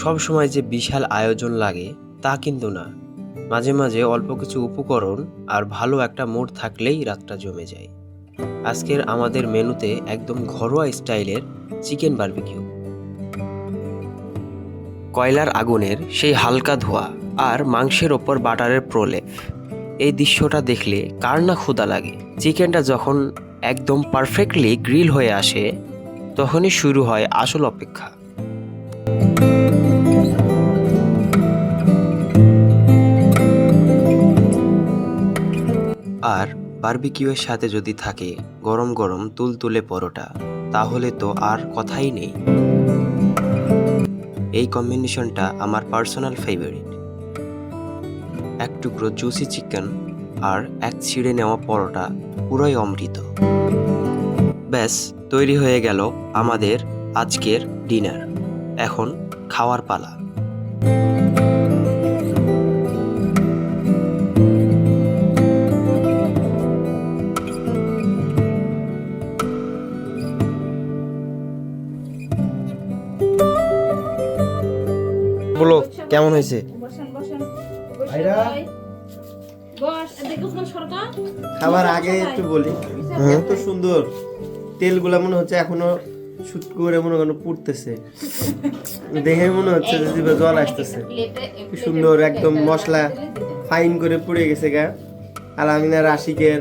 সব সময় যে বিশাল আয়োজন লাগে তা কিন্তু না, মাঝে মাঝে অল্প কিছু উপকরণ আর ভালো একটা মুড থাকলেই রাতটা জমে যায়। আজকের আমাদের মেনুতে একদম ঘরোয়া স্টাইলের চিকেন বারবিকিউ। কয়লার আগুনের সেই হালকা ধোঁয়া আর মাংসের ওপর বাটারের প্রলেপ, এই দৃশ্যটা দেখলে কার না ক্ষুধা লাগে। চিকেনটা যখন একদম পারফেক্টলি গ্রিল হয়ে আসে তখনই শুরু হয় আসল অপেক্ষা। আর বারবিকিউয়ের সাথে যদি থাকে গরম গরম তুলতুলে পরোটা, তাহলে তো আর কথাই নেই। এই কম্বিনেশনটা আমার পার্সোনাল ফেভারিট। এক টুকরো জুসি চিকেন আর এক ছিঁড়ে নেওয়া পরোটা, পুরোই অমৃত। ব্যাস, তৈরি হয়ে গেল আমাদের আজকের ডিনার। এখন খাওয়ার পালা। বলো কেমন হয়েছে? খাবার আগে একটু বলি, এত সুন্দর তেলগুলা মনে হচ্ছে এখনো শুট করে মনে করেন পুড়তেছে, দেখে মনে হচ্ছে যে জিভে জল আসতেছে। কি সুন্দর একদম মশলা ফাইন করে পুড়ে গেছে গা। আলামিনা রাশিকের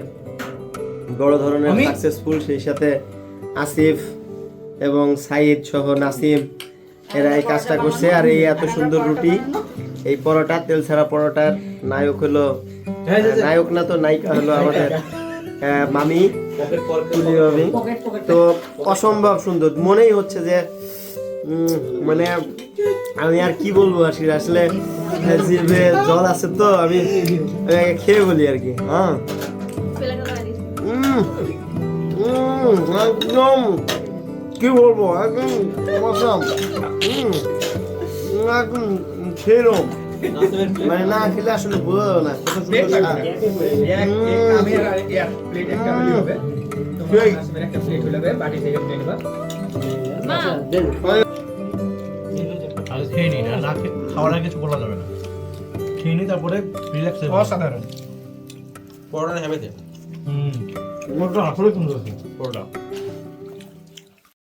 বড় ধরনের সাকসেসফুল, সেই সাথে আসিফ এবং সাইদ সহ নাসিম এরা এই কাজটা করছে। আর এই এত সুন্দর রুটি, এই পরোটা, তেল ছাড়া পরোটার নায়ক হলো, নায়ক না তো নায়িকা হলো আমাদের মামি, মামি। তো অসম্ভব সুন্দর, মনেই হচ্ছে যে মানে আমি আর কি বলবো, আসলে জিভে জল আছে তো আমি খেয়ে বলি আর কি। হ্যাঁ, একদম কি বলবো, একদম মশাম, একদম খেলাম, মানে না খেলে আসলে বোঝা যাবে না। খাওয়ার কিছু বলা যাবে না, খেয়ে নি তারপরে রিল্যাক্স হয়ে অসাধারণ পরোটা হেবেতে। আসলে সুন্দর পরোটা।